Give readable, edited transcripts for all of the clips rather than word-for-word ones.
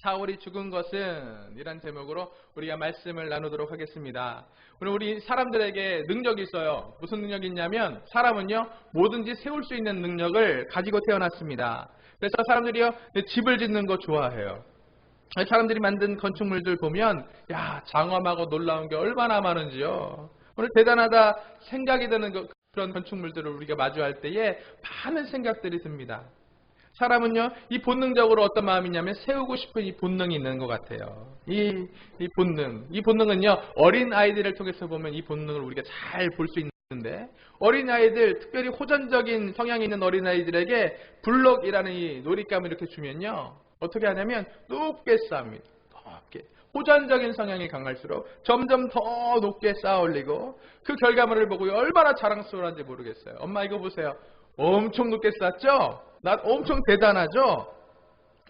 사울이 죽은 것은 이란 제목으로 우리가 말씀을 나누도록 하겠습니다. 오늘 우리 사람들에게 능력이 있어요. 무슨 능력이 있냐면 사람은요 뭐든지 세울 수 있는 능력을 가지고 태어났습니다. 그래서 사람들이요 집을 짓는 거 좋아해요. 사람들이 만든 건축물들 보면 야 장엄하고 놀라운 게 얼마나 많은지요. 오늘 대단하다 생각이 드는 그런 건축물들을 우리가 마주할 때에 많은 생각들이 듭니다. 사람은요, 이 본능적으로 어떤 마음이냐면 세우고 싶은 이 본능이 있는 것 같아요. 이 본능은요, 어린 아이들을 통해서 보면 이 본능을 우리가 잘 볼 수 있는데, 어린 아이들, 특별히 호전적인 성향이 있는 어린 아이들에게 블록이라는 이 놀잇감을 이렇게 주면요, 어떻게 하냐면 높게 쌓습니다. 높게. 호전적인 성향이 강할수록 점점 더 높게 쌓아 올리고 그 결과물을 보고 얼마나 자랑스러운지 모르겠어요. 엄마 이거 보세요. 엄청 높게 쌓았죠? 나 엄청 대단하죠?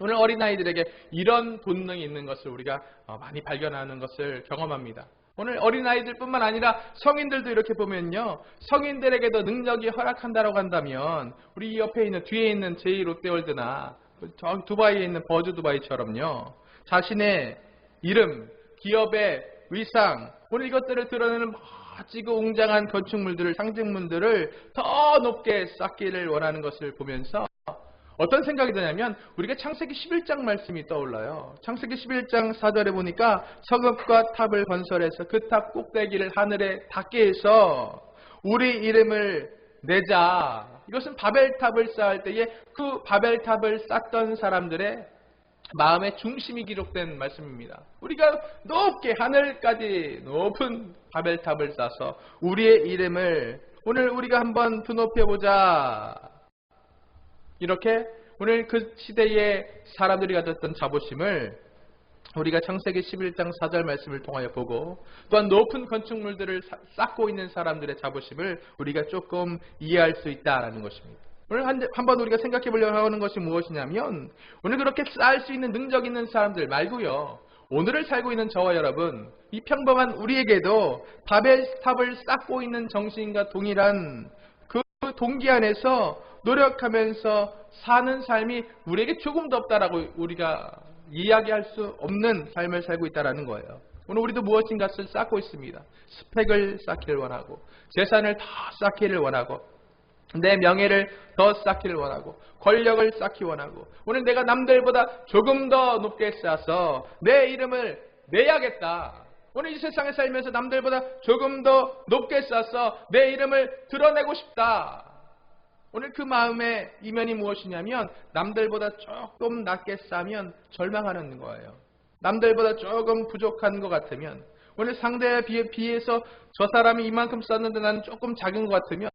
오늘 어린아이들에게 이런 본능이 있는 것을 우리가 많이 발견하는 것을 경험합니다. 오늘 어린아이들뿐만 아니라 성인들도 이렇게 보면요. 성인들에게도 능력이 허락한다고 한다면 우리 옆에 있는 뒤에 있는 제2롯데월드나 두바이에 있는 버즈 두바이처럼요. 자신의 이름, 기업의 위상, 오늘 이것들을 드러내는 멋지고 웅장한 건축물들을, 상징물들을 더 높게 쌓기를 원하는 것을 보면서 어떤 생각이 드냐면 우리가 창세기 11장 말씀이 떠올라요. 창세기 11장 4절에 보니까 성읍과 탑을 건설해서 그 탑 꼭대기를 하늘에 닿게 해서 우리 이름을 내자. 이것은 바벨탑을 쌓을 때에 그 바벨탑을 쌓던 사람들의 마음의 중심이 기록된 말씀입니다. 우리가 높게 하늘까지 높은 바벨탑을 쌓아서 우리의 이름을 오늘 우리가 한번 드높여보자. 이렇게 오늘 그 시대의 사람들이 가졌던 자부심을 우리가 창세기 11장 4절 말씀을 통하여 보고 또한 높은 건축물들을 쌓고 있는 사람들의 자부심을 우리가 조금 이해할 수 있다는 것입니다. 오늘 한번 우리가 생각해 보려고 하는 것이 무엇이냐면 오늘 그렇게 쌓을 수 있는 능력 있는 사람들 말고요. 오늘을 살고 있는 저와 여러분, 이 평범한 우리에게도 바벨탑을 쌓고 있는 정신과 동일한 그 동기 안에서 노력하면서 사는 삶이 우리에게 조금 더 없다라고 우리가 이야기할 수 없는 삶을 살고 있다는 거예요. 오늘 우리도 무엇인가를 쌓고 있습니다. 스펙을 쌓기를 원하고 재산을 더 쌓기를 원하고 내 명예를 더 쌓기를 원하고 권력을 쌓기 원하고 오늘 내가 남들보다 조금 더 높게 쌓아서 내 이름을 내야겠다. 오늘 이 세상에 살면서 남들보다 조금 더 높게 쌓아서 내 이름을 드러내고 싶다. 오늘 그 마음의 이면이 무엇이냐면 남들보다 조금 낮게 쌓으면 절망하는 거예요. 남들보다 조금 부족한 것 같으면 오늘 상대에 비해서 저 사람이 이만큼 쌓는데 나는 조금 작은 것 같으면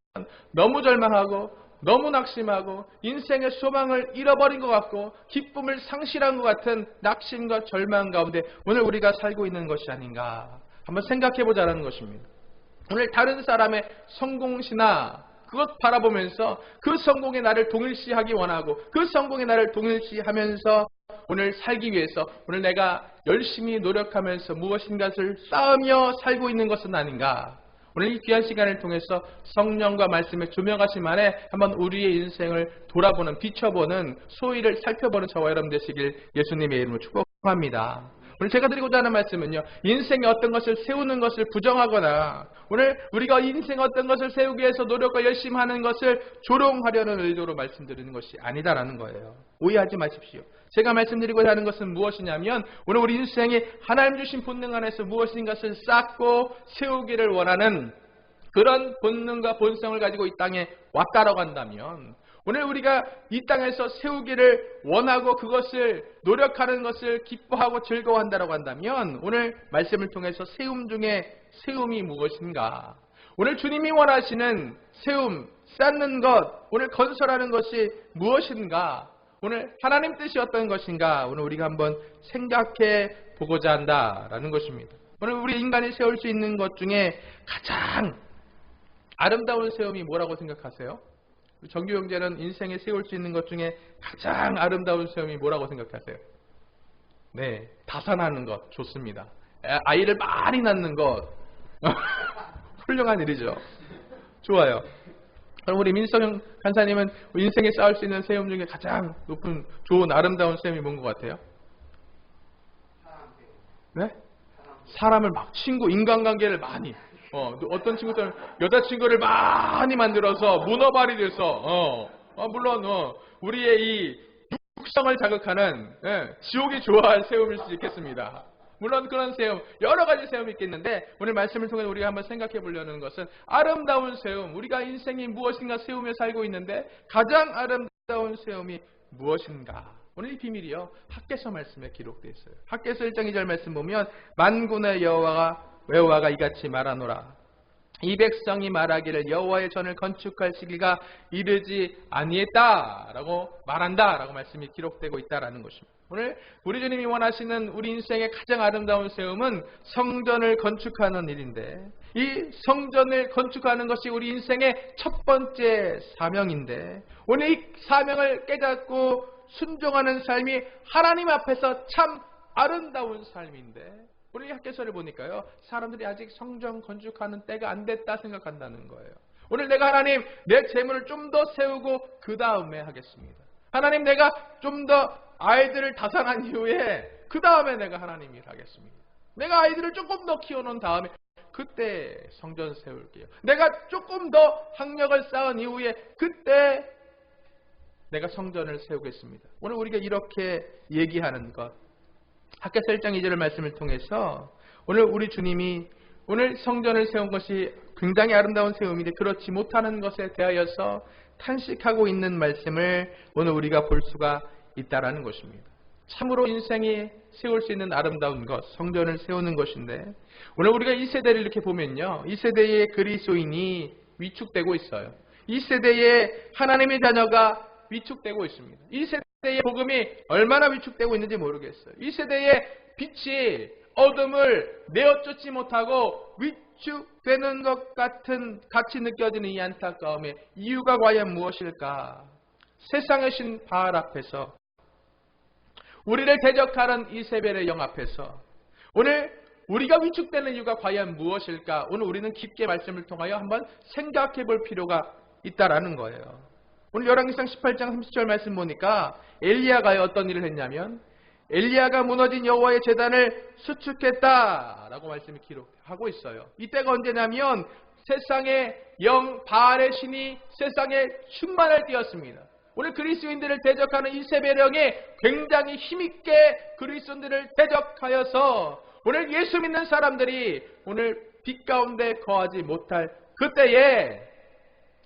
너무 절망하고 너무 낙심하고 인생의 소망을 잃어버린 것 같고 기쁨을 상실한 것 같은 낙심과 절망 가운데 오늘 우리가 살고 있는 것이 아닌가 한번 생각해보자는 것입니다. 오늘 다른 사람의 성공시나 그것 바라보면서 그 성공에 나를 동일시하기 원하고 그 성공에 나를 동일시하면서 오늘 살기 위해서 오늘 내가 열심히 노력하면서 무엇인가를 쌓으며 살고 있는 것은 아닌가. 오늘 이 귀한 시간을 통해서 성령과 말씀의 조명하심 안에 한번 우리의 인생을 돌아보는 비춰보는 소위를 살펴보는 저와 여러분 되시길 예수님의 이름으로 축복합니다. 오늘 제가 드리고자 하는 말씀은요. 인생에 어떤 것을 세우는 것을 부정하거나 오늘 우리가 인생에 어떤 것을 세우기 위해서 노력과 열심히 하는 것을 조롱하려는 의도로 말씀드리는 것이 아니다라는 거예요. 오해하지 마십시오. 제가 말씀드리고자 하는 것은 무엇이냐면 오늘 우리 인생이 하나님 주신 본능 안에서 무엇인가를 쌓고 세우기를 원하는 그런 본능과 본성을 가지고 이 땅에 왔다라고 한다면 오늘 우리가 이 땅에서 세우기를 원하고 그것을 노력하는 것을 기뻐하고 즐거워한다라고 한다면 오늘 말씀을 통해서 세움 중에 세움이 무엇인가? 오늘 주님이 원하시는 세움, 쌓는 것, 오늘 건설하는 것이 무엇인가? 오늘 하나님 뜻이 어떤 것인가? 오늘 우리가 한번 생각해 보고자 한다라는 것입니다. 오늘 우리 인간이 세울 수 있는 것 중에 가장 아름다운 세움이 뭐라고 생각하세요? 정규 형제는 인생에 세울 수 있는 것 중에 가장 아름다운 세움이 뭐라고 생각하세요? 네, 다산하는 것 좋습니다. 아이를 많이 낳는 것 훌륭한 일이죠. 좋아요. 그럼 우리 민성 간사님은 인생에 쌓을 수 있는 세움 중에 가장 높은 좋은 아름다운 세움이 뭔 것 같아요? 네? 사람을 막 인간관계를 많이 어떤 친구들은 여자친구를 많이 만들어서 문어발이 돼서 물론 우리의 이 육성을 자극하는 지옥이 좋아할 세움일 수 있겠습니다. 물론 그런 세움, 여러 가지 세움이 있겠는데 오늘 말씀을 통해 우리가 한번 생각해 보려는 것은 아름다운 세움, 우리가 인생이 무엇인가 세우며 살고 있는데 가장 아름다운 세움이 무엇인가? 오늘 이 비밀이요, 학개서 말씀에 기록되어 있어요. 학개서 1장 2절 말씀 보면 만군의 여호와가 이같이 말하노라. 이 백성이 말하기를 여호와의 전을 건축할 시기가 이르지 아니했다라고 말한다라고 말씀이 기록되고 있다라는 것입니다. 오늘 우리 주님이 원하시는 우리 인생의 가장 아름다운 세움은 성전을 건축하는 일인데, 이 성전을 건축하는 것이 우리 인생의 첫 번째 사명인데, 오늘 이 사명을 깨닫고 순종하는 삶이 하나님 앞에서 참 아름다운 삶인데, 우리 학개서를 보니까요, 사람들이 아직 성전 건축하는 때가 안 됐다 생각한다는 거예요. 오늘 내가 하나님, 내 재물을 좀 더 세우고 그 다음에 하겠습니다. 하나님, 내가 좀 더 아이들을 다산한 이후에 그 다음에 내가 하나님 일 하겠습니다. 내가 아이들을 조금 더 키워놓은 다음에 그때 성전 세울게요. 내가 조금 더 학력을 쌓은 이후에 그때 내가 성전을 세우겠습니다. 오늘 우리가 이렇게 얘기하는 것, 학개서 1장 2절의 말씀을 통해서 오늘 우리 주님이 오늘 성전을 세운 것이 굉장히 아름다운 세움인데 그렇지 못하는 것에 대하여서 탄식하고 있는 말씀을 오늘 우리가 볼 수가 있다라는 것입니다. 참으로 인생이 세울 수 있는 아름다운 것, 성전을 세우는 것인데, 오늘 우리가 이 세대를 이렇게 보면요, 이 세대의 그리스도인이 위축되고 있어요. 이 세대의 하나님의 자녀가 위축되고 있습니다. 이 세대의 복음이 얼마나 위축되고 있는지 모르겠어요. 이 세대의 빛이 어둠을 내어쫓지 못하고 위축되는 것 같은 같이 느껴지는 이 안타까움의 이유가 과연 무엇일까? 세상의 신 바알 앞에서, 우리를 대적하는 이세벨의 영 앞에서 오늘 우리가 위축되는 이유가 과연 무엇일까? 오늘 우리는 깊게 말씀을 통하여 한번 생각해 볼 필요가 있다라는 거예요. 오늘 열왕기상 18장 30절 말씀 보니까 엘리야가 어떤 일을 했냐면, 엘리야가 무너진 여호와의 제단을 수축했다라고 말씀이 기록하고 있어요. 이때가 언제냐면 세상의 영 바알의 신이 세상에 충만을 띄었습니다. 오늘 그리스도인들을 대적하는 이세벨 영이 굉장히 힘있게 그리스도인들을 대적하여서 오늘 예수 믿는 사람들이 오늘 빛 가운데 거하지 못할 그때에,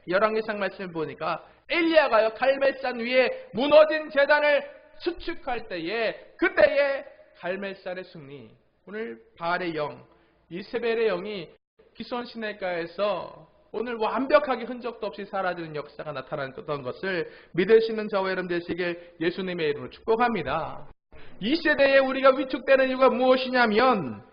열왕기상 말씀을 보니까 엘리야가요 갈멜산 위에 무너진 제단을 수축할 때에, 그때에 갈멜산의 승리, 오늘 바알의 영, 이세벨의 영이 기손 시내가에서 오늘 완벽하게 흔적도 없이 사라지는 역사가 나타났던 것을 믿으시는 저와 여러분 되시길 예수님의 이름으로 축복합니다. 이 세대에 우리가 위축되는 이유가 무엇이냐면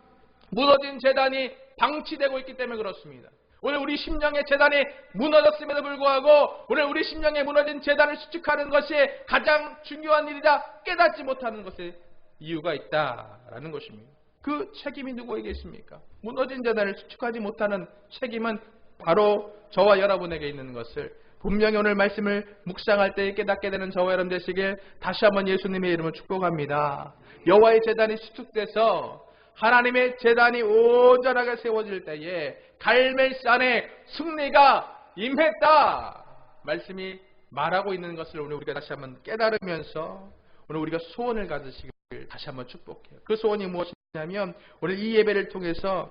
무너진 제단이 방치되고 있기 때문에 그렇습니다. 오늘 우리 심령의 제단이 무너졌음에도 불구하고 오늘 우리 심령에 무너진 제단을 수축하는 것이 가장 중요한 일이라 깨닫지 못하는 것에 이유가 있다라는 것입니다. 그 책임이 누구에게 있습니까? 무너진 제단을 수축하지 못하는 책임은 바로 저와 여러분에게 있는 것을 분명히 오늘 말씀을 묵상할 때 깨닫게 되는 저와 여러분 되시길 다시 한번 예수님의 이름으로 축복합니다. 여호와의 제단이 수축돼서 하나님의 제단이 온전하게 세워질 때에 갈멜산의 승리가 임했다 말씀이 말하고 있는 것을 오늘 우리가 다시 한번 깨달으면서 오늘 우리가 소원을 가지시길 다시 한번 축복해요. 그 소원이 무엇이냐면 오늘 이 예배를 통해서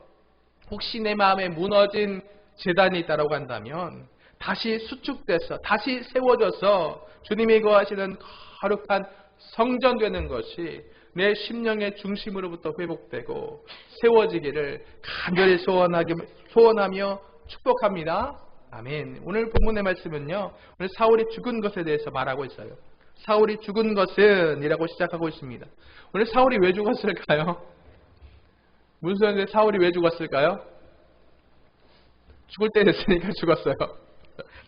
혹시 내 마음에 무너진 제단이 있다고 한다면 다시 수축돼서 다시 세워져서 주님이 거하시는 거룩한 성전되는 것이 내 심령의 중심으로부터 회복되고 세워지기를 간절히 소원하며 축복합니다. 아멘. 오늘 본문의 말씀은요, 오늘 사울이 죽은 것에 대해서 말하고 있어요. 사울이 죽은 것은 이라고 시작하고 있습니다. 오늘 사울이 왜 죽었을까요? 문수연대 사울이 왜 죽었을까요? 죽을 때 됐으니까 죽었어요.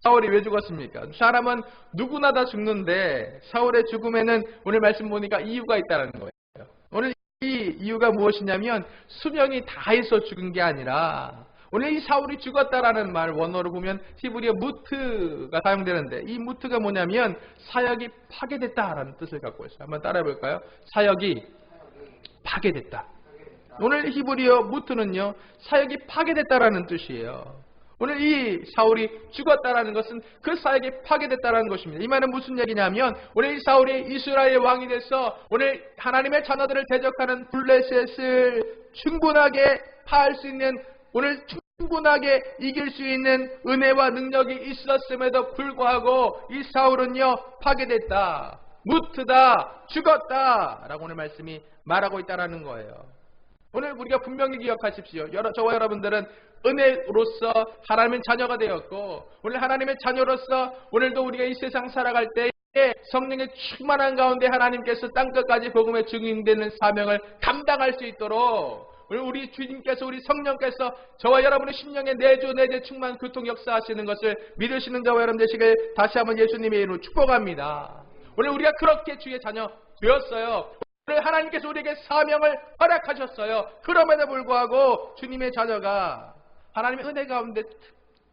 사울이 왜 죽었습니까? 사람은 누구나 다 죽는데 사울의 죽음에는 오늘 말씀 보니까 이유가 있다는 거예요. 오늘 이 이유가 무엇이냐면 수명이 다해서 죽은 게 아니라 오늘 이 사울이 죽었다라는 말 원어로 보면 히브리어 무트가 사용되는데 이 무트가 뭐냐면 사역이 파괴됐다라는 뜻을 갖고 있어요. 한번 따라해 볼까요? 사역이 파괴됐다. 오늘 히브리어 무트는요, 사역이 파괴됐다라는 뜻이에요. 오늘 이 사울이 죽었다라는 것은 그 사역이 파괴됐다라는 것입니다. 이 말은 무슨 얘기냐면 오늘 이 사울이 이스라엘의 왕이 돼서 오늘 하나님의 자녀들을 대적하는 블레셋을 충분하게 파할 수 있는, 오늘 충분하게 이길 수 있는 은혜와 능력이 있었음에도 불구하고 이 사울은요, 파괴됐다, 무트다, 죽었다 라고 오늘 말씀이 말하고 있다라는 거예요. 오늘 우리가 분명히 기억하십시오. 저와 여러분들은 은혜로서 하나님의 자녀가 되었고, 오늘 하나님의 자녀로서 오늘도 우리가 이 세상 살아갈 때에 성령의 충만한 가운데 하나님께서 땅끝까지 복음의 증인되는 사명을 감당할 수 있도록 오늘 우리 주님께서, 우리 성령께서 저와 여러분의 심령에 내주 내재 충만 교통 역사하시는 것을 믿으시는 저와 여러분 되시길 다시 한번 예수님의 이름으로 축복합니다. 오늘 우리가 그렇게 주의 자녀 되었어요. 오늘 하나님께서 우리에게 사명을 허락하셨어요. 그럼에도 불구하고 주님의 자녀가 하나님의 은혜 가운데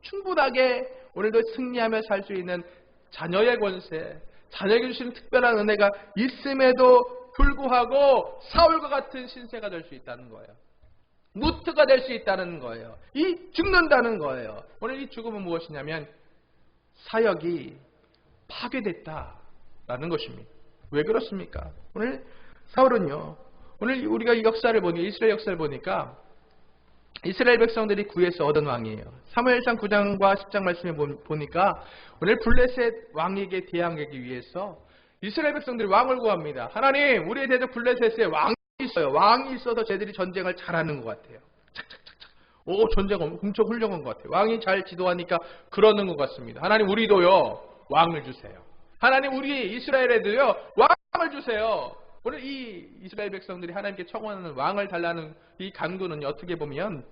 충분하게 오늘도 승리하며 살 수 있는 자녀의 권세, 자녀에게 주시는 특별한 은혜가 있음에도 불구하고 사울과 같은 신세가 될 수 있다는 거예요. 무트가 될 수 있다는 거예요. 이 죽는다는 거예요. 오늘 이 죽음은 무엇이냐면 사역이 파괴됐다라는 것입니다. 왜 그렇습니까? 오늘 사울은요, 오늘 우리가 이 역사를 보니, 이스라엘 역사를 보니까 이스라엘 백성들이 구해서 얻은 왕이에요. 사무엘상 9장과 10장 말씀에 보니까 오늘 블레셋 왕에게 대항하기 위해서 이스라엘 백성들이 왕을 구합니다. 하나님, 우리의 대적 블레셋에 왕이 있어요. 왕이 있어서 쟤들이 전쟁을 잘하는 것 같아요. 착착착착. 오, 전쟁 엄청 훌륭한 것 같아요. 왕이 잘 지도하니까 그러는 것 같습니다. 하나님, 우리도요, 왕을 주세요. 하나님, 우리 이스라엘에도요, 왕을 주세요. 오늘 이 이스라엘 백성들이 하나님께 청원하는 왕을 달라는 이 간구는 어떻게 보면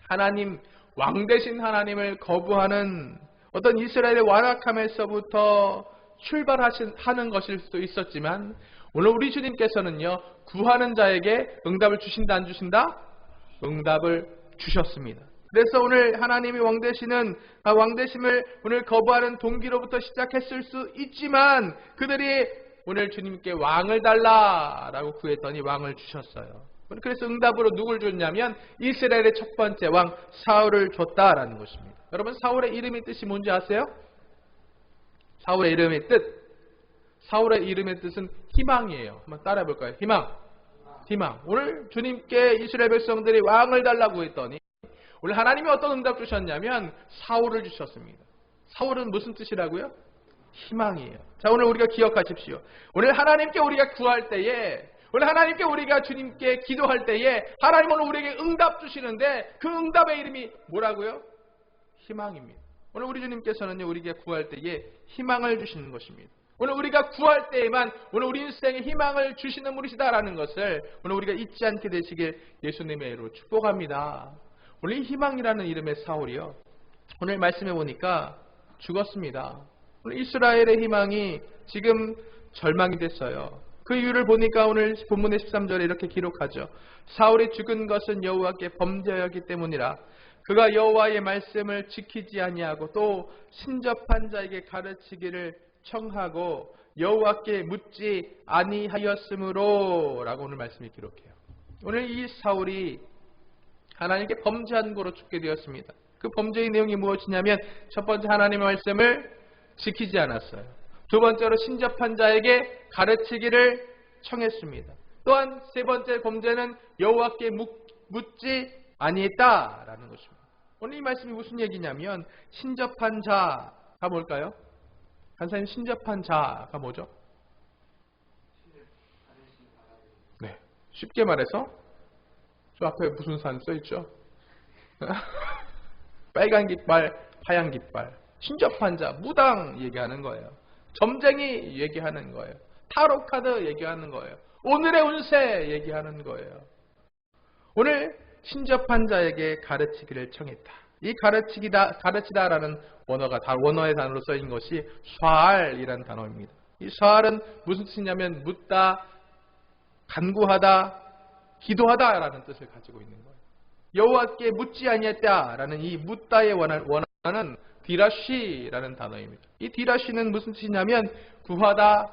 하나님, 왕 대신 하나님을 거부하는 어떤 이스라엘의 완악함에서부터 출발하는 것일 수도 있었지만, 오늘 우리 주님께서는요, 구하는 자에게 응답을 주신다, 안 주신다? 응답을 주셨습니다. 그래서 오늘 하나님이 왕 대심을 오늘 거부하는 동기로부터 시작했을 수 있지만, 그들이 오늘 주님께 왕을 달라라고 구했더니 왕을 주셨어요. 그래서 응답으로 누굴 줬냐면 이스라엘의 첫 번째 왕 사울을 줬다라는 것입니다. 여러분, 사울의 이름의 뜻이 뭔지 아세요? 사울의 이름의 뜻. 사울의 이름의 뜻은 희망이에요. 한번 따라해 볼까요? 희망. 오늘 주님께 이스라엘 백성들이 왕을 달라고 했더니 오늘 하나님이 어떤 응답 주셨냐면 사울을 주셨습니다. 사울은 무슨 뜻이라고요? 희망이에요. 자, 오늘 우리가 기억하십시오. 오늘 하나님께 우리가 구할 때에, 오늘 하나님께 우리가 주님께 기도할 때에 하나님 오늘 우리에게 응답 주시는데 그 응답의 이름이 뭐라고요? 희망입니다. 오늘 우리 주님께서는요, 우리에게 구할 때에 희망을 주시는 것입니다. 오늘 우리가 구할 때에만 오늘 우리 인생에 희망을 주시는 분이시다라는 것을 오늘 우리가 잊지 않게 되시길 예수님의 이름으로 축복합니다. 오늘 이 희망이라는 이름의 사울이요, 오늘 말씀해 보니까 죽었습니다. 오늘 이스라엘의 희망이 지금 절망이 됐어요. 그 이유를 보니까 오늘 본문의 13절에 이렇게 기록하죠. 사울이 죽은 것은 여호와께 범죄하였기 때문이라. 그가 여호와의 말씀을 지키지 아니하고 또 신접한 자에게 가르치기를 청하고 여호와께 묻지 아니하였으므로 라고 오늘 말씀이 기록해요. 오늘 이 사울이 하나님께 범죄한 거로 죽게 되었습니다. 그 범죄의 내용이 무엇이냐면 첫 번째, 하나님의 말씀을 지키지 않았어요. 두 번째로 신접한 자에게 가르치기를 청했습니다. 또한 세 번째 범죄는 여호와께 묻지 아니했다라는 것입니다. 오늘 이 말씀이 무슨 얘기냐면 신접한 자가 뭘까요? 간사님, 신접한 자가 뭐죠? 네, 쉽게 말해서 저 앞에 무슨 산 써있죠? 빨간 깃발, 하얀 깃발. 신접한 자, 무당 얘기하는 거예요. 점쟁이 얘기하는 거예요. 타로 카드 얘기하는 거예요. 오늘의 운세 얘기하는 거예요. 오늘 신접한 자에게 가르치기를 청했다. 이 가르치다라는 원어의 단어로 쓰인 것이 샤알이라는 단어입니다. 이 샤알은 무슨 뜻이냐면 묻다, 간구하다, 기도하다라는 뜻을 가지고 있는 거예요. 여호와께 묻지 아니했다라는 이 묻다의 원어는 디라시라는 단어입니다. 이 디라시는 무슨 뜻이냐면 구하다,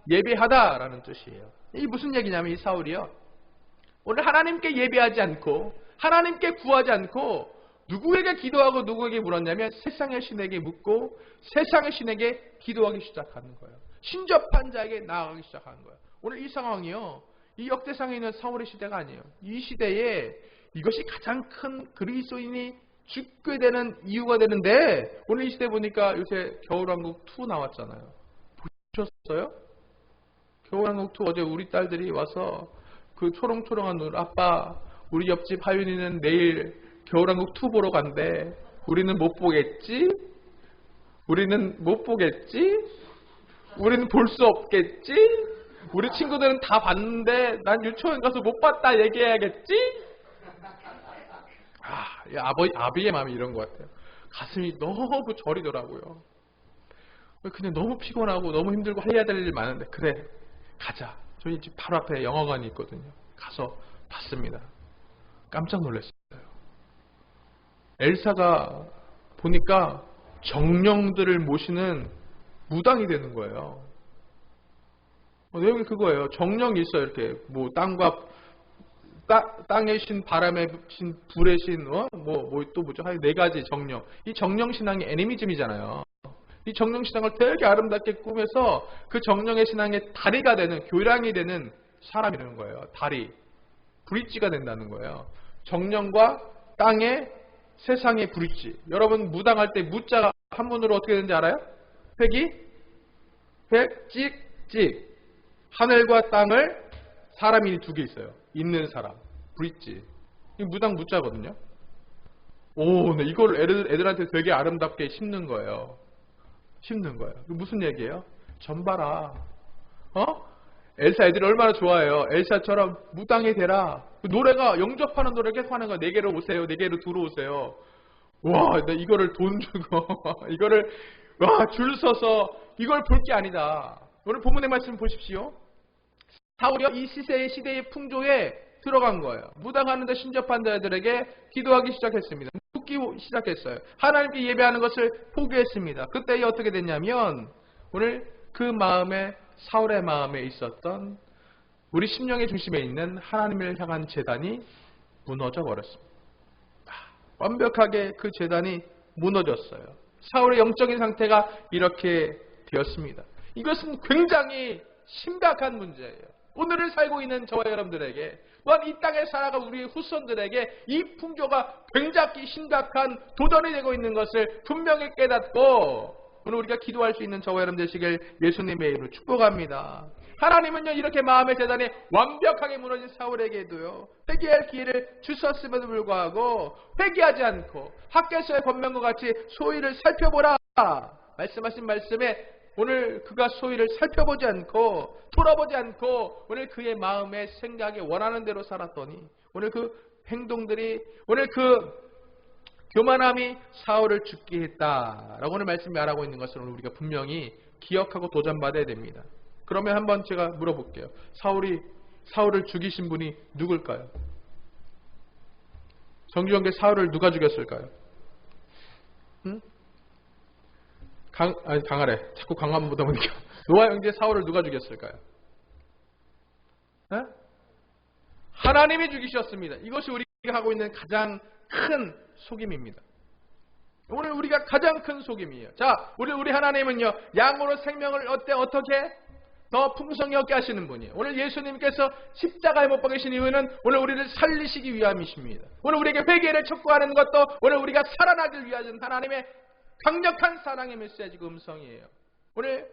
예배하다라는 뜻이에요. 이 무슨 얘기냐면 이 사울이요, 오늘 하나님께 예배하지 않고 하나님께 구하지 않고 누구에게 기도하고 누구에게 물었냐면 세상의 신에게 묻고 세상의 신에게 기도하기 시작하는 거예요. 신접한 자에게 나아가기 시작하는 거예요. 오늘 이 상황이요. 이 역대상에 있는 사울의 시대가 아니에요. 이 시대에 이것이 가장 큰 그리스도인이 죽게 되는 이유가 되는데 오늘 이 시대 보니까 요새 겨울왕국 2 나왔잖아요. 보셨어요? 겨울왕국 2 어제 우리 딸들이 와서 그 초롱초롱한 눈 아빠 우리 옆집 하윤이는 내일 겨울왕국 2 보러 간대. 우리는 못 보겠지? 우리는 못 보겠지? 우리는 볼 수 없겠지? 우리 친구들은 다 봤는데 난 유치원 가서 못 봤다 얘기해야겠지? 아비의 마음이 이런 것 같아요. 가슴이 너무 저리더라고요. 그냥 너무 피곤하고 너무 힘들고 해야 될 일 많은데 그래 가자. 저희 집 바로 앞에 영화관이 있거든요. 가서 봤습니다. 깜짝 놀랐어요. 엘사가 보니까 정령들을 모시는 무당이 되는 거예요. 내용이 그거예요. 정령이 있어요. 이렇게 뭐 땅의 신, 바람의 신, 불의 신, 또 뭐죠? 한 4가지 정령. 이 정령 신앙이 애니미즘이잖아요. 이 정령 신앙을 되게 아름답게 꾸며서 그 정령의 신앙의 다리가 되는, 교량이 되는 사람이라는 거예요. 다리. 브릿지가 된다는 거예요. 정령과 땅의 세상의 브릿지. 여러분 무당할 때 무자가 한문으로 어떻게 되는지 알아요? 찍. 하늘과 땅을 사람이 2개 있어요. 있는 사람. 브릿지. 이 무당 무자거든요. 네, 이걸 애들한테 되게 아름답게 심는 거예요. 무슨 얘기예요? 전봐라. 엘사 애들이 얼마나 좋아해요. 엘사처럼 무당이 되라. 노래가 영접하는 노래 계속 하는 거야. 내게로 오세요. 내게로 들어오세요. 와, 나 이거를 돈 주고 이거를 줄 서서 이걸 볼 게 아니다. 오늘 본문의 말씀 보십시오. 사울이 이 시대의 풍조에 들어간 거예요. 무당하는데 신접한 자들에게 기도하기 시작했습니다. 묻기 시작했어요. 하나님께 예배하는 것을 포기했습니다. 그때 어떻게 됐냐면 오늘 그 마음에 사울의 마음에 있었던 우리 심령의 중심에 있는 하나님을 향한 제단이 무너져 버렸습니다. 완벽하게 그 제단이 무너졌어요. 사울의 영적인 상태가 이렇게 되었습니다. 이것은 굉장히 심각한 문제예요. 오늘을 살고 있는 저와 여러분들에게 또한 이 땅에 살아가 우리 후손들에게 이 풍조가 굉장히 심각한 도전이 되고 있는 것을 분명히 깨닫고 오늘 우리가 기도할 수 있는 저와 여러분 되시길 예수님의 이름으로 축복합니다. 하나님은요 이렇게 마음의 재단이 완벽하게 무너진 사울에게도요 회개할 기회를 주셨음에도 불구하고 회개하지 않고 학개서의 권면과 같이 소위를 살펴보라 말씀하신 말씀에 오늘 그가 소위를 살펴보지 않고 돌아보지 않고 오늘 그의 마음의 생각에 원하는 대로 살았더니 오늘 그 행동들이 오늘 그 교만함이 사울을 죽게 했다라고 오늘 말씀이 말하고 있는 것을 오늘 우리가 분명히 기억하고 도전받아야 됩니다. 그러면 한번 제가 물어볼게요. 사울을 죽이신 분이 누굴까요? 정주영계 사울을 누가 죽였을까요? 응? 강하래. 자꾸 강한 보다 보니까. 노아 형제 사울을 누가 죽였을까요? 네? 하나님이 죽이셨습니다. 이것이 우리가 하고 있는 가장 큰 속임입니다. 오늘 우리가 가장 큰 속임이에요. 자, 우리 하나님은요, 양으로 생명을 어떻게 더 풍성히 얻게 하시는 분이에요. 오늘 예수님께서 십자가에 못 박으신 이유는 오늘 우리를 살리시기 위함이십니다. 오늘 우리에게 회개를 촉구하는 것도 오늘 우리가 살아나길 위하신 하나님의 강력한 사랑의 메시지 음성이에요. 오늘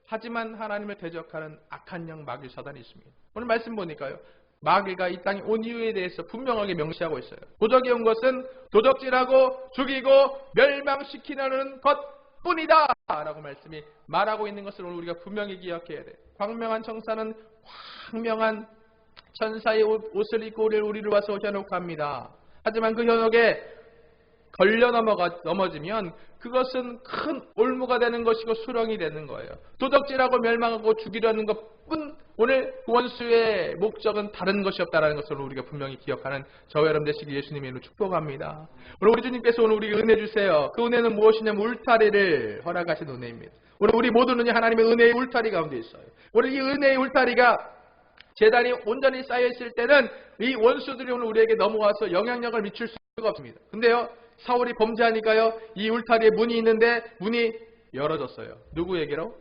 하지만 하나님을 대적하는 악한 영 마귀 사단이 있습니다. 오늘 말씀 보니까요. 마귀가 이 땅에 온 이유에 대해서 분명하게 명시하고 있어요. 도적이 온 것은 도적질하고 죽이고 멸망시키려는 것뿐이다 라고 말씀이 말하고 있는 것을 오늘 우리가 분명히 기억해야 돼요. 광명한 청사는 광명한 천사의 옷을 입고 우리를 와서 현혹합니다. 하지만 그 현혹에 걸려 넘어지면 그것은 큰 올무가 되는 것이고 수렁이 되는 거예요. 도적질하고 멸망하고 죽이려는 것뿐 오늘 원수의 목적은 다른 것이 없다는 것을 우리가 분명히 기억하는 저와 여러분 되시기 예수님의 이름으로 축복합니다. 오늘 우리 주님께서 오늘 우리에게 은혜 주세요. 그 은혜는 무엇이냐면 울타리를 허락하신 은혜입니다. 오늘 우리 모두는 하나님의 은혜의 울타리 가운데 있어요. 오늘 이 은혜의 울타리가 제단이 온전히 쌓여있을 때는 이 원수들이 오늘 우리에게 넘어와서 영향력을 미칠 수가 없습니다. 근데요, 사울이 범죄하니까요, 이 울타리에 문이 있는데 문이 열어졌어요. 누구에게로?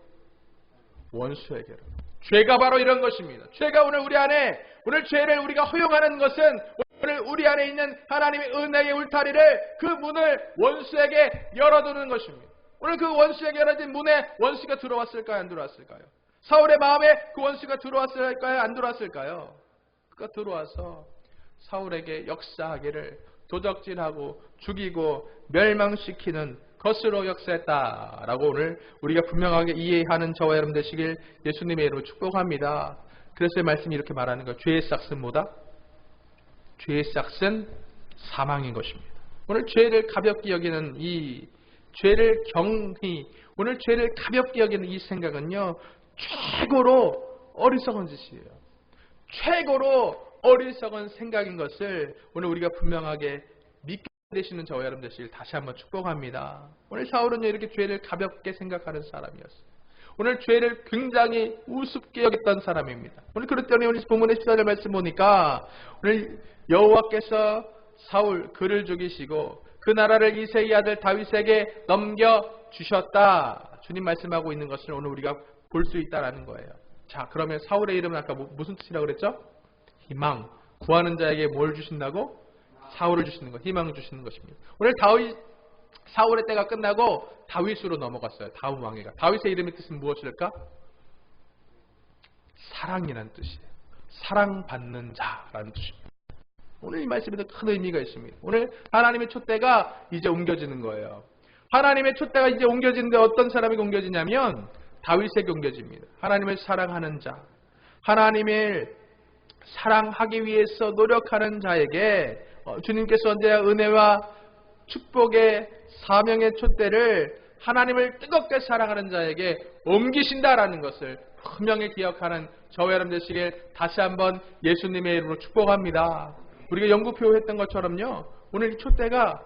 원수에게로. 죄가 바로 이런 것입니다. 죄가 오늘 우리 안에, 오늘 죄를 우리가 허용하는 것은 오늘 우리 안에 있는 하나님의 은혜의 울타리를, 그 문을 원수에게 열어두는 것입니다. 오늘 그 원수에게 열어진 문에 원수가 들어왔을까요? 안 들어왔을까요? 사울의 마음에 그 원수가 들어왔을까요? 안 들어왔을까요? 그가 들어와서 사울에게 역사하기를 도적질하고 죽이고 멸망시키는 것으로 역사했다라고 오늘 우리가 분명하게 이해하는 저와 여러분 되시길 예수님의 이름으로 축복합니다. 그래서 이 말씀이 이렇게 말하는 거예요. 죄의 싹은 뭐다? 죄의 싹은 사망인 것입니다. 오늘 죄를 가볍게 여기는 이 죄를 경히, 오늘 죄를 가볍게 여기는 이 생각은요, 최고로 어리석은 짓이에요. 최고로 어리석은 생각인 것을 오늘 우리가 분명하게 믿게 되시는 저와 여러분 되시길 다시 한번 축복합니다. 오늘 사울은요, 이렇게 죄를 가볍게 생각하는 사람이었어요. 오늘 죄를 굉장히 우습게 여겼던 사람입니다. 오늘 그랬더니 오늘 본문의 14절 말씀 보니까 오늘 여호와께서 사울 그를 죽이시고 그 나라를 이새의 아들 다윗에게 넘겨주셨다. 주님 말씀하고 있는 것을 오늘 우리가 볼 수 있다라는 거예요. 자, 그러면 사울의 이름은 아까 무슨 뜻이라고 그랬죠? 희망. 구하는 자에게 뭘 주신다고? 사울을 주시는 것, 희망을 주시는 것입니다. 오늘 사울의 때가 끝나고 다윗으로 넘어갔어요. 다윗 왕위가. 다윗의 이름의 뜻은 무엇일까? 사랑이라는 뜻이에요. 사랑받는 자라는 뜻입니다. 오늘 이 말씀에도 큰 의미가 있습니다. 오늘 하나님의 촛대가 이제 옮겨지는 거예요. 하나님의 촛대가 이제 옮겨지는데 어떤 사람에게 옮겨지냐면 다윗에게 옮겨집니다. 하나님을 사랑하는 자, 하나님을 사랑하기 위해서 노력하는 자에게 주님께서 언제나 은혜와 축복의 사명의 촛대를 하나님을 뜨겁게 사랑하는 자에게 옮기신다라는 것을 분명히 기억하는 저와 여러분 되시길 다시 한번 예수님의 이름으로 축복합니다. 우리가 연구표 했던 것처럼요, 오늘 이 촛대가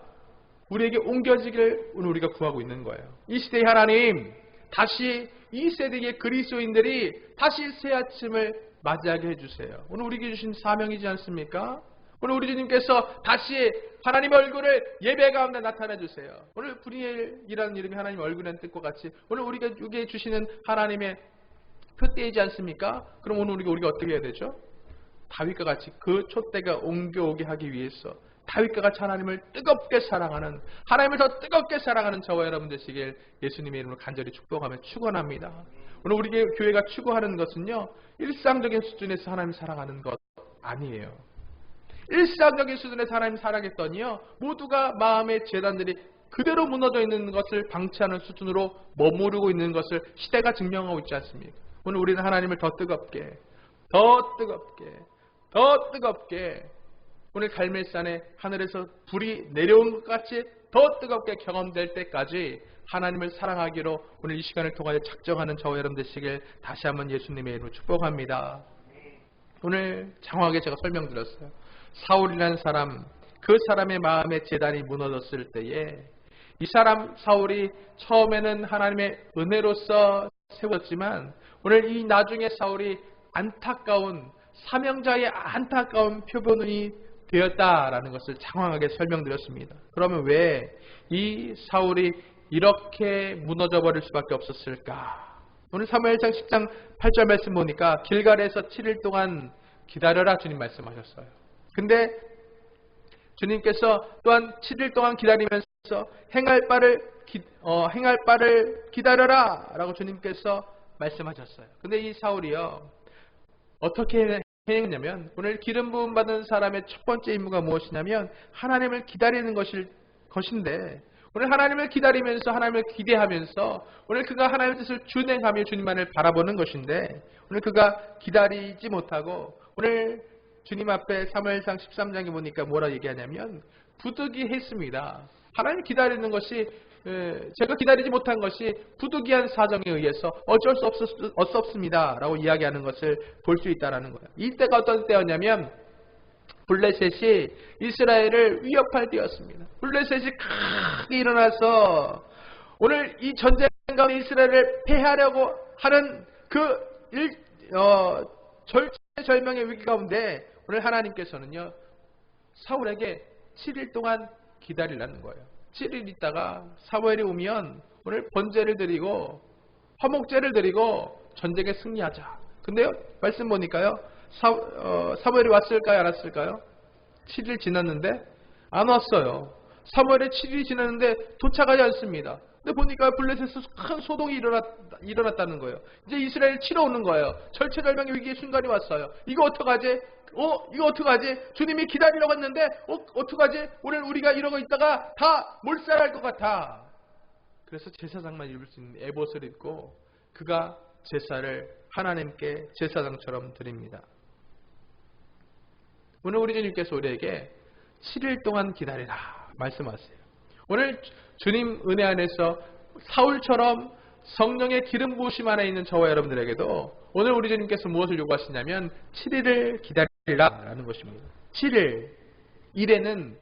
우리에게 옮겨지길 오늘 우리가 구하고 있는 거예요. 이 시대의 하나님, 다시 이 세대의 그리스도인들이 다시 새 아침을 맞이하게 해주세요. 오늘 우리에게 주신 사명이지 않습니까? 오늘 우리 주님께서 다시 하나님의 얼굴을 예배 가운데 나타내 주세요. 오늘 브리엘이라는 이름이 하나님의 얼굴이라는 뜻과 같이 오늘 우리에게 주시는 하나님의 표대이지 않습니까? 그럼 오늘 우리가 어떻게 해야 되죠? 다윗과 같이 그 촛대가 옮겨오게 하기 위해서 다윗과 같이 하나님을 뜨겁게 사랑하는, 하나님을 더 뜨겁게 사랑하는 저와 여러분 되시길 예수님의 이름으로 간절히 축복하며 축원합니다. 오늘 우리 교회가 추구하는 것은요, 일상적인 수준에서 하나님 사랑하는 것 아니에요. 일상적인 수준에서 하나님 사랑했더니요, 모두가 마음의 재단들이 그대로 무너져 있는 것을 방치하는 수준으로 머무르고 있는 것을 시대가 증명하고 있지 않습니까? 오늘 우리는 하나님을 더 뜨겁게, 더 뜨겁게, 더 뜨겁게, 오늘 갈멜산에 하늘에서 불이 내려온 것 같이 더 뜨겁게 경험될 때까지 하나님을 사랑하기로 오늘 이 시간을 통하여 작정하는 저와 여러분 되시길 다시 한번 예수님의 이름으로 축복합니다. 오늘 장황하게 제가 설명드렸어요. 사울이라는 사람, 그 사람의 마음의 재단이 무너졌을 때에 이 사람 사울이 처음에는 하나님의 은혜로서 세웠지만 오늘 이 나중에 사울이 안타까운 사명자의 안타까운 표본이 되었다라는 것을 장황하게 설명드렸습니다. 그러면 왜 이 사울이 이렇게 무너져 버릴 수밖에 없었을까? 오늘 사무엘상 10장 8절 말씀 보니까 길갈에서 7일 동안 기다려라 주님 말씀하셨어요. 근데 주님께서 또한 7일 동안 기다리면서 행할 바를 기다려라 라고 주님께서 말씀하셨어요. 근데 이 사울이요, 어떻게 행했냐면 오늘 기름 부음 받은 사람의 첫 번째 임무가 무엇이냐면 하나님을 기다리는 것인데 오늘 하나님을 기다리면서 하나님을 기대하면서 오늘 그가 하나님의 뜻을 준행하며 주님만을 바라보는 것인데 오늘 그가 기다리지 못하고 오늘 주님 앞에 사무엘상 13장에 보니까 뭐라 얘기하냐면 부득이했습니다. 하나님 기다리는 것이 제가 기다리지 못한 것이 부득이한 사정에 의해서 어쩔 수 없습니다 라고 이야기하는 것을 볼 수 있다는 거예요. 이때가 어떤 때였냐면 블레셋이 이스라엘을 위협할 때였습니다. 블레셋이 크게 일어나서 오늘 이 전쟁 가운데 이스라엘을 패하려고 하는 그 절제 절명의 위기 가운데 오늘 하나님께서는요 사울에게 7일 동안 기다리라는 거예요. 7일 있다가 사무엘이 오면 오늘 번제를 드리고 화목제를 드리고 전쟁에 승리하자. 근데요 말씀 보니까요 사무엘이 왔을까요 안 왔을까요? 7일 지났는데 안 왔어요. 사무엘의 7일이 지났는데 도착하지 않습니다. 근데 보니까 블레셋에서 큰 소동이 일어났다는 거예요. 이제 이스라엘 치러 오는 거예요. 절체절명의 위기의 순간이 왔어요. 이거 어떡하지? 이거 어떡하지? 주님이 기다리라고 했는데 어떡하지? 오늘 우리가 이러고 있다가 다 몰살할 것 같아. 그래서 제사장만 입을 수 있는 에봇을 입고 그가 제사를 하나님께 제사장처럼 드립니다. 오늘 우리 주님께서 우리에게 7일 동안 기다리라 말씀하세요. 오늘 주님 은혜 안에서 사울처럼 성령의 기름 부으심 안에 있는 저와 여러분들에게도 오늘 우리 주님께서 무엇을 요구하시냐면 7일을 기다리라 라는 것입니다. 7일, 1에는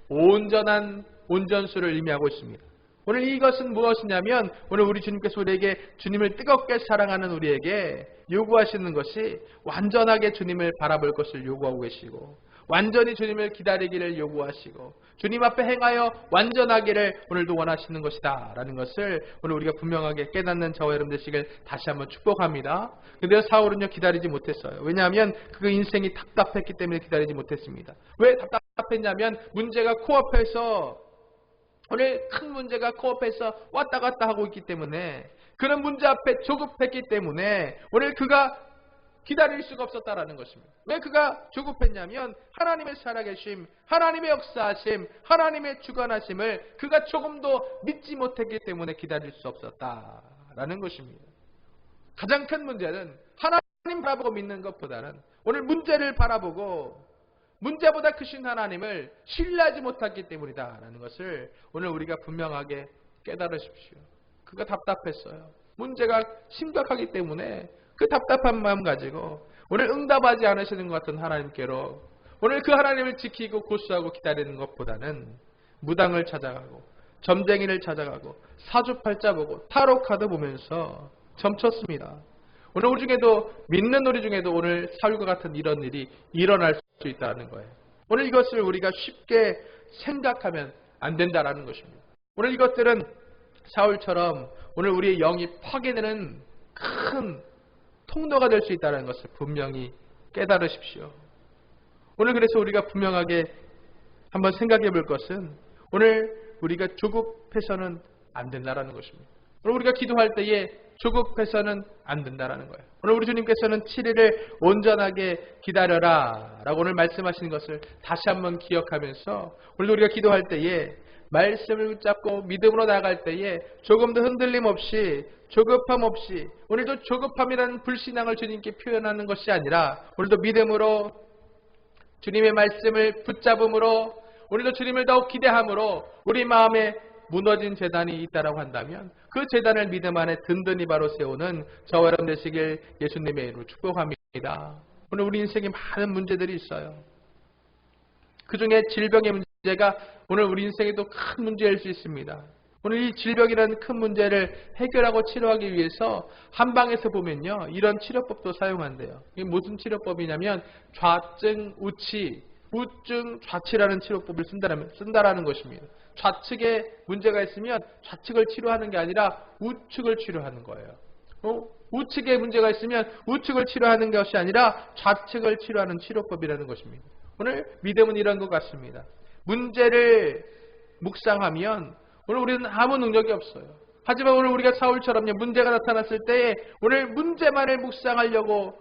온전한 온전수를 의미하고 있습니다. 오늘 이것은 무엇이냐면 오늘 우리 주님께서 우리에게 주님을 뜨겁게 사랑하는 우리에게 요구하시는 것이 완전하게 주님을 바라볼 것을 요구하고 계시고 완전히 주님을 기다리기를 요구하시고 주님 앞에 행하여 완전하기를 오늘도 원하시는 것이다 라는 것을 오늘 우리가 분명하게 깨닫는 저와 여러분 되시길 다시 한번 축복합니다. 근데 사울은요 기다리지 못했어요. 왜냐하면 그 인생이 답답했기 때문에 기다리지 못했습니다. 왜 답답했냐면 문제가 코앞에서 오늘 큰 문제가 코앞에서 왔다 갔다 하고 있기 때문에 그런 문제 앞에 조급했기 때문에 오늘 그가 기다릴 수가 없었다라는 것입니다. 왜 그가 조급했냐면 하나님의 살아계심, 하나님의 역사하심, 하나님의 주관하심을 그가 조금도 믿지 못했기 때문에 기다릴 수 없었다라는 것입니다. 가장 큰 문제는 하나님 바라보고 믿는 것보다는 오늘 문제를 바라보고 문제보다 크신 하나님을 신뢰하지 못했기 때문이다라는 것을 오늘 우리가 분명하게 깨달으십시오. 그가 답답했어요. 문제가 심각하기 때문에 그 답답한 마음 가지고 오늘 응답하지 않으시는 것 같은 하나님께로 오늘 그 하나님을 지키고 고수하고 기다리는 것보다는 무당을 찾아가고 점쟁이를 찾아가고 사주팔자 보고 타로 카드 보면서 점쳤습니다. 오늘 우리 중에도 믿는 우리 중에도 오늘 사울과 같은 이런 일이 일어날 수 있다는 거예요. 오늘 이것을 우리가 쉽게 생각하면 안 된다라는 것입니다. 오늘 이것들은 사울처럼 오늘 우리의 영이 파괴되는 큰 통로가 될 수 있다는 것을 분명히 깨달으십시오. 오늘 그래서 우리가 분명하게 한번 생각해 볼 것은 오늘 우리가 조급해서는 안 된다라는 것입니다. 오늘 우리가 기도할 때에 조급해서는 안 된다라는 거예요. 오늘 우리 주님께서는 7일을 온전하게 기다려라 라고 오늘 말씀하시는 것을 다시 한번 기억하면서 오늘 우리가 기도할 때에 말씀을 붙잡고 믿음으로 나아갈 때에 조금도 흔들림 없이 조급함 없이 오늘도 조급함이라는 불신앙을 주님께 표현하는 것이 아니라 오늘도 믿음으로 주님의 말씀을 붙잡음으로 오늘도 주님을 더욱 기대함으로 우리 마음에 무너진 재단이 있다라고 한다면 그 재단을 믿음 안에 든든히 바로 세우는 저와 여러분 되시길 예수님의 이름으로 축복합니다. 오늘 우리 인생에 많은 문제들이 있어요. 그 중에 질병의 문제가 오늘 우리 인생에도 큰 문제일 수 있습니다. 오늘 이 질병이라는 큰 문제를 해결하고 치료하기 위해서 한방에서 보면요 이런 치료법도 사용한대요. 이게 무슨 치료법이냐면 좌증 우치, 우증 좌치라는 치료법을 쓴다라는 것입니다. 좌측에 문제가 있으면 좌측을 치료하는 게 아니라 우측을 치료하는 거예요. 우측에 문제가 있으면 우측을 치료하는 것이 아니라 좌측을 치료하는 치료법이라는 것입니다. 오늘 믿음은 이런 것 같습니다. 문제를 묵상하면 오늘 우리는 아무 능력이 없어요. 하지만 오늘 우리가 사울처럼요 문제가 나타났을 때 오늘 문제만을 묵상하려고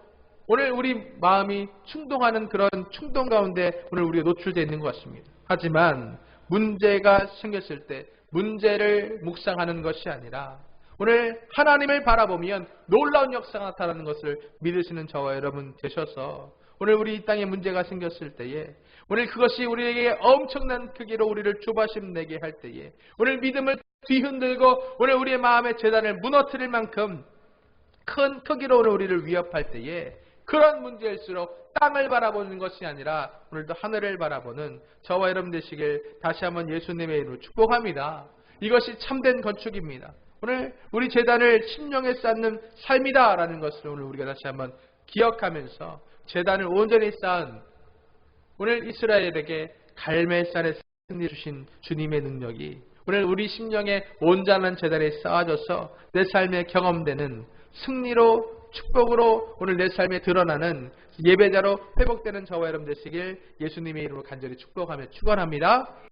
오늘 우리 마음이 충동하는 그런 충동 가운데 오늘 우리가 노출되어 있는 것 같습니다. 하지만 문제가 생겼을 때 문제를 묵상하는 것이 아니라 오늘 하나님을 바라보면 놀라운 역사가 나타나는 것을 믿으시는 저와 여러분 되셔서 오늘 우리 이 땅에 문제가 생겼을 때에 오늘 그것이 우리에게 엄청난 크기로 우리를 조바심 내게 할 때에 오늘 믿음을 뒤흔들고 오늘 우리의 마음의 재단을 무너뜨릴 만큼 큰 크기로 오늘 우리를 위협할 때에 그런 문제일수록 땅을 바라보는 것이 아니라 오늘도 하늘을 바라보는 저와 여러분 되시길 다시 한번 예수님의 이름으로 축복합니다. 이것이 참된 건축입니다. 오늘 우리 재단을 심령에 쌓는 삶이다 라는 것을 오늘 우리가 다시 한번 기억하면서 제단을 온전히 쌓은 오늘 이스라엘에게 갈멜산에 승리 주신 주님의 능력이 오늘 우리 심령에 온전한 제단에 쌓아져서 내 삶에 경험되는 승리로 축복으로 오늘 내 삶에 드러나는 예배자로 회복되는 저와 여러분 되시길 예수님의 이름으로 간절히 축복하며 축원합니다.